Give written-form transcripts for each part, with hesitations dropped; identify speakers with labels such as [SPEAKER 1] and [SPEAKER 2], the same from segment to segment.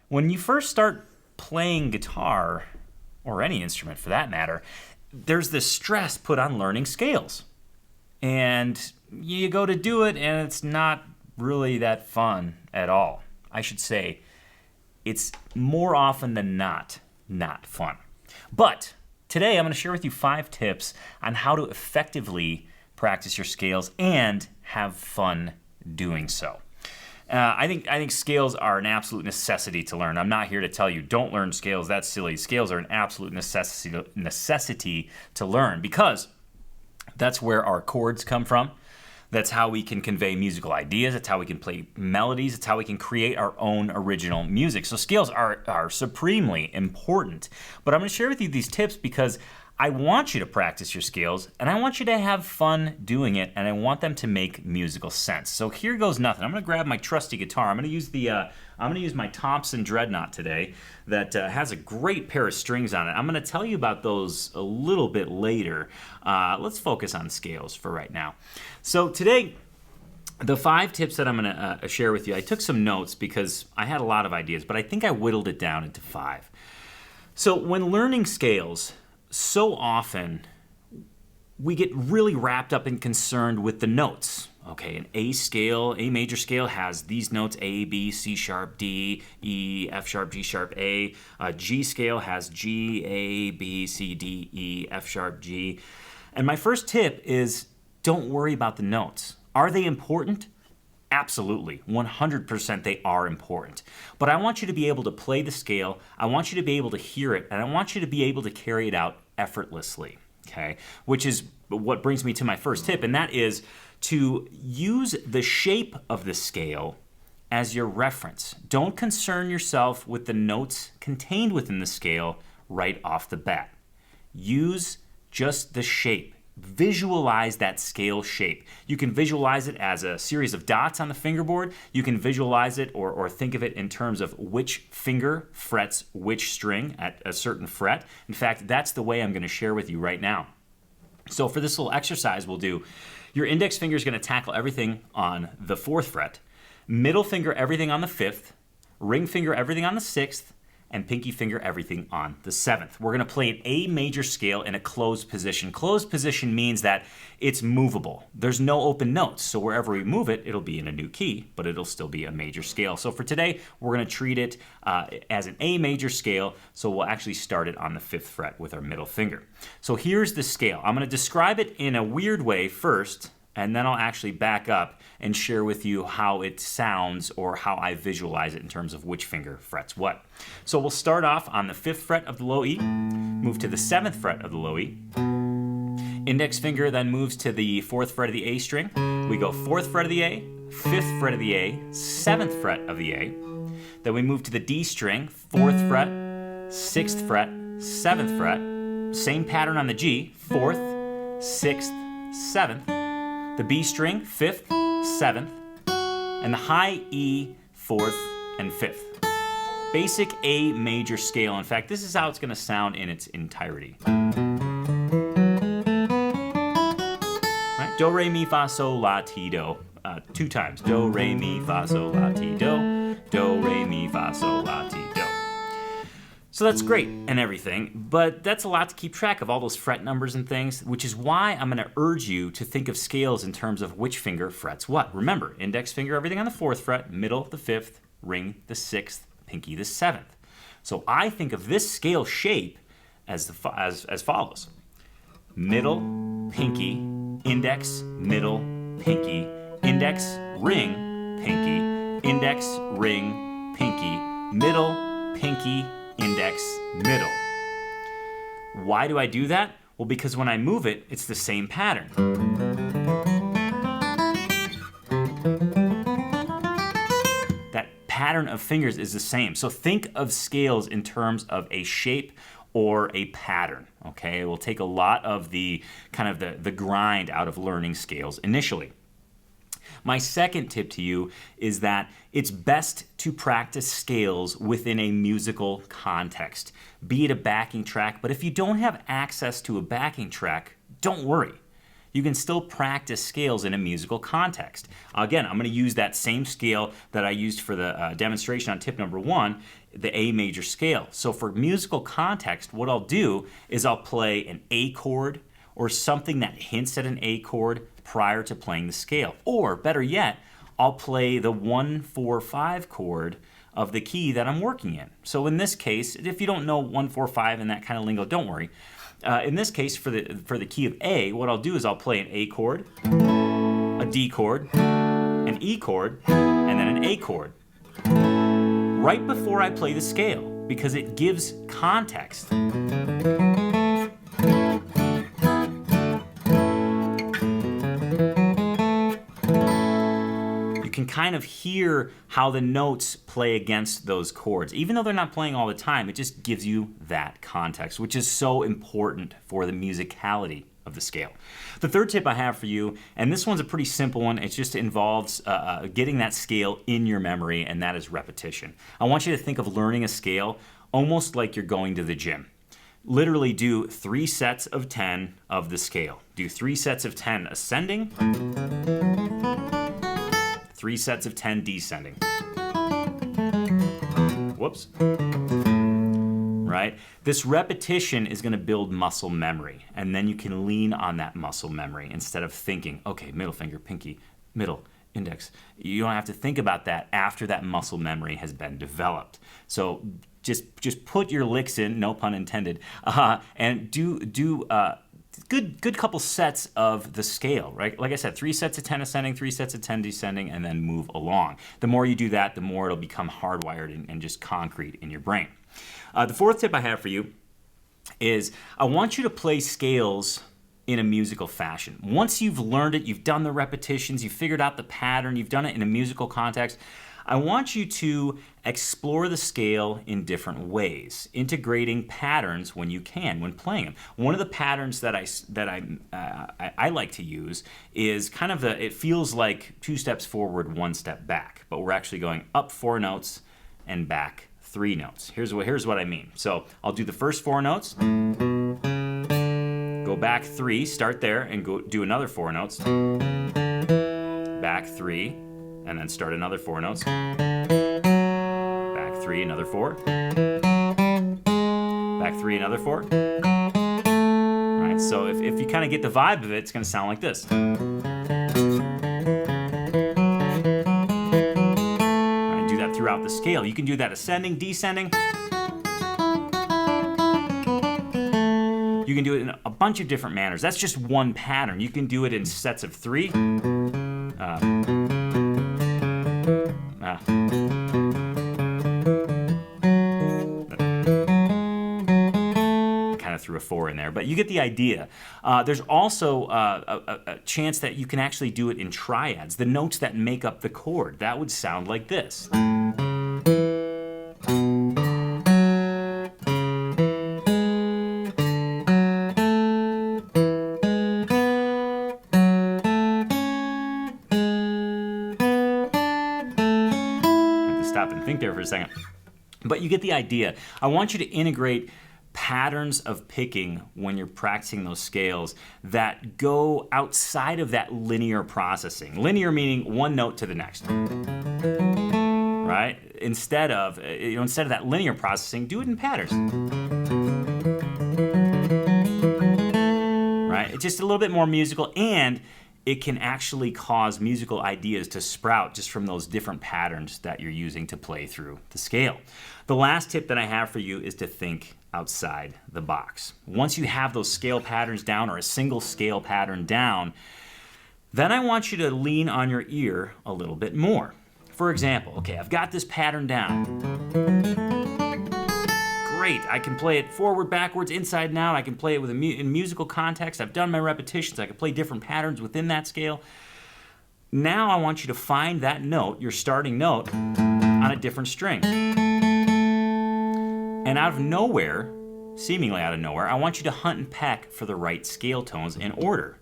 [SPEAKER 1] When you first start playing guitar, or any instrument for that matter, there's this stress put on learning scales. And you go to do it, and it's not really that fun at all. I should say, it's more often than not fun. But today I'm going to share with you 5 tips on how to effectively practice your scales and have fun doing so. I think scales are an absolute necessity to learn. I'm not here to tell you don't learn scales. That's silly. Scales are an absolute necessity to learn because that's where our chords come from. That's how we can convey musical ideas. That's how we can play melodies. It's how we can create our own original music. So scales are supremely important. But I'm going to share with you these tips because I want you to practice your scales, and I want you to have fun doing it, and I want them to make musical sense. So here goes nothing. I'm going to grab my trusty guitar. I'm going to use my Thompson Dreadnought today that has a great pair of strings on it. I'm going to tell you about those a little bit later. Let's focus on scales for right now. So today, the 5 tips that I'm going to share with you, I took some notes because I had a lot of ideas, but I think I whittled it down into 5. So when learning scales, so often we get really wrapped up and concerned with the notes. Okay, an A major scale has these notes: A, B, C sharp, D, E, F sharp, G sharp, A. G scale has G, A, B, C, D, E, F sharp, G. And my first tip is don't worry about the notes. Are they important? Absolutely, 100% they are important. But I want you to be able to play the scale, I want you to be able to hear it, and I want you to be able to carry it out effortlessly, okay? Which is what brings me to my first tip, and that is to use the shape of the scale as your reference. Don't concern yourself with the notes contained within the scale right off the bat. Use just the shape. Visualize that scale shape. You can visualize it as a series of dots on the fingerboard. You can visualize it or think of it in terms of which finger frets which string at a certain fret. In fact, that's the way I'm going to share with you right now. So for this little exercise we'll do, your index finger is going to tackle everything on the 4th fret, middle finger everything on the 5th, ring finger everything on the 6th, and pinky finger everything on the 7th. We're going to play an A major scale in a closed position. Closed position means that it's movable. There's no open notes, so wherever we move it, it'll be in a new key, but it'll still be a major scale. So for today, we're going to treat it as an A major scale, so we'll actually start it on the 5th fret with our middle finger. So here's the scale. I'm going to describe it in a weird way first, and then I'll actually back up and share with you how it sounds or how I visualize it in terms of which finger frets what. So we'll start off on the 5th fret of the low E, move to the 7th fret of the low E. Index finger then moves to the 4th fret of the A string. We go 4th fret of the A, 5th fret of the A, 7th fret of the A. Then we move to the D string, 4th fret, 6th fret, 7th fret. Same pattern on the G, 4th, 6th, 7th. The B string, 5th, 7th, and the high E, 4th, and 5th. Basic A major scale. In fact, this is how it's going to sound in its entirety. Right? Do, re, mi, fa, sol, la, ti, do. 2 times. Do, re, mi, fa, sol, la, ti, do. Do, re, mi, fa, sol, la, ti, do. So that's great and everything, but that's a lot to keep track of, all those fret numbers and things, which is why I'm going to urge you to think of scales in terms of which finger frets what. Remember, index finger, everything on the 4th fret, middle, the 5th, ring, the 6th, pinky, the 7th. So I think of this scale shape as follows. Middle, pinky, index, middle, pinky, index, ring, pinky, index, ring, pinky, middle, pinky, index, middle. Why do I do that? Well, because when I move it, it's the same pattern. That pattern of fingers is the same. So think of scales in terms of a shape or a pattern, okay? It will take a lot of the grind out of learning scales initially. My second tip to you is that it's best to practice scales within a musical context, be it a backing track. But if you don't have access to a backing track, don't worry. You can still practice scales in a musical context. Again, I'm going to use that same scale that I used for the demonstration on tip number 1, the A major scale. So for musical context, what I'll do is I'll play an A chord or something that hints at an A chord prior to playing the scale. Or better yet, I'll play the 1-4-5 chord of the key that I'm working in. So in this case, if you don't know 1-4-5 and that kind of lingo, don't worry. In this case, for the key of A, what I'll do is I'll play an A chord, a D chord, an E chord, and then an A chord right before I play the scale, because it gives context. You can kind of hear how the notes play against those chords. Even though they're not playing all the time, it just gives you that context, which is so important for the musicality of the scale. The third tip I have for you, and this one's a pretty simple one, it just involves getting that scale in your memory, and that is repetition. I want you to think of learning a scale almost like you're going to the gym. Literally do 3 sets of 10 of the scale. Do 3 sets of 10 ascending, 3 sets of 10 descending. Whoops. Right? This repetition is going to build muscle memory, and then you can lean on that muscle memory instead of thinking, okay, middle finger, pinky, middle, index. You don't have to think about that after that muscle memory has been developed. So just put your licks in, no pun intended, and do good couple sets of the scale, right? Like I said, 3 sets of 10 ascending, 3 sets of 10 descending, and then move along. The more you do that, the more it'll become hardwired and just concrete in your brain. The fourth tip I have for you is I want you to play scales in a musical fashion. Once you've learned it, you've done the repetitions, you've figured out the pattern, you've done it in a musical context, I want you to explore the scale in different ways, integrating patterns when you can, when playing them. One of the patterns that I like to use is kind of it feels like 2 steps forward, 1 step back, but we're actually going up 4 notes and back 3 notes. Here's what I mean. So I'll do the first 4 notes, go back 3, start there, and go do another 4 notes, back 3, and then start another 4 notes, back 3, another 4, back 3, another 4. All right, so if you kind of get the vibe of it, it's going to sound like this. Throughout the scale. You can do that ascending, descending. You can do it in a bunch of different manners. That's just one pattern. You can do it in sets of 3. Kind of threw a 4 in there, but you get the idea. There's also a chance that you can actually do it in triads. The notes that make up the chord. That would sound like this. Stop and think there for a second. But you get the idea. I want you to integrate patterns of picking when you're practicing those scales that go outside of that linear processing. Linear meaning one note to the next. Right? Instead of that linear processing, do it in patterns. Right? It's just a little bit more musical, and it can actually cause musical ideas to sprout just from those different patterns that you're using to play through the scale. The last tip that I have for you is to think outside the box. Once you have those scale patterns down, or a single scale pattern down, then I want you to lean on your ear a little bit more. For example, okay, I've got this pattern down. Great, I can play it forward, backwards, inside and out. I can play it in musical context. I've done my repetitions. I can play different patterns within that scale. Now I want you to find that note, your starting note, on a different string. And out of nowhere, seemingly out of nowhere, I want you to hunt and peck for the right scale tones in order.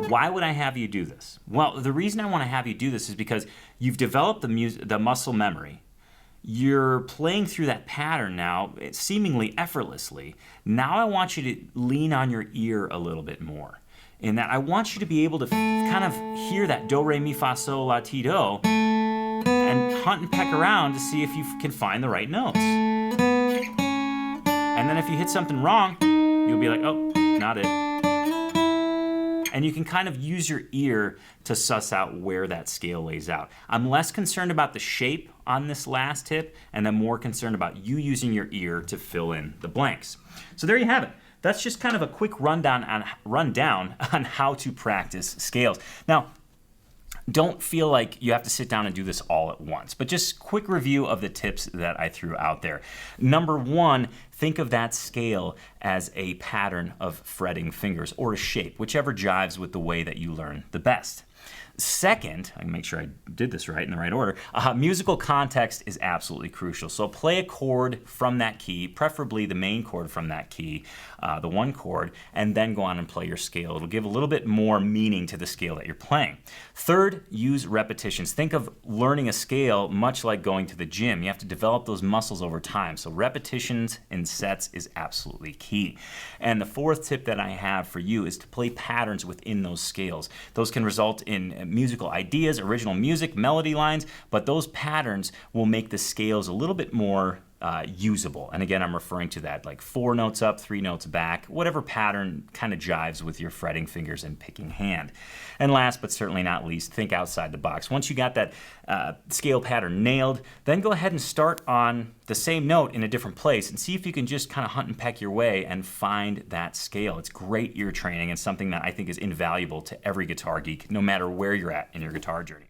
[SPEAKER 1] Why would I have you do this? Well, the reason I want to have you do this is because you've developed the muscle memory. you're playing through that pattern now, seemingly effortlessly. Now I want you to lean on your ear a little bit more. In that I want you to be able to kind of hear that do, re, mi, fa, sol, la, ti, do, and hunt and peck around to see if you can find the right notes. And then if you hit something wrong, you'll be like, oh, not it. And you can kind of use your ear to suss out where that scale lays out. I'm less concerned about the shape on this last tip, and I'm more concerned about you using your ear to fill in the blanks. So there you have it. That's just kind of a quick rundown on how to practice scales. Now, don't feel like you have to sit down and do this all at once, but just quick review of the tips that I threw out there. Number one, think of that scale as a pattern of fretting fingers or a shape, whichever jives with the way that you learn the best. Second, I can make sure I did this right in the right order, musical context is absolutely crucial. So play a chord from that key, preferably the main chord from that key, the one chord, and then go on and play your scale. It'll give a little bit more meaning to the scale that you're playing. Third, use repetitions. Think of learning a scale much like going to the gym. You have to develop those muscles over time. So repetitions in sets is absolutely key. And the fourth tip that I have for you is to play patterns within those scales. Those can result in musical ideas, original music, melody lines, but those patterns will make the scales a little bit more usable. And again, I'm referring to that like 4 notes up, 3 notes back, whatever pattern kind of jives with your fretting fingers and picking hand. And last but certainly not least, think outside the box. Once you got that scale pattern nailed, then go ahead and start on the same note in a different place and see if you can just kind of hunt and peck your way and find that scale. It's great ear training and something that I think is invaluable to every guitar geek, no matter where you're at in your guitar journey.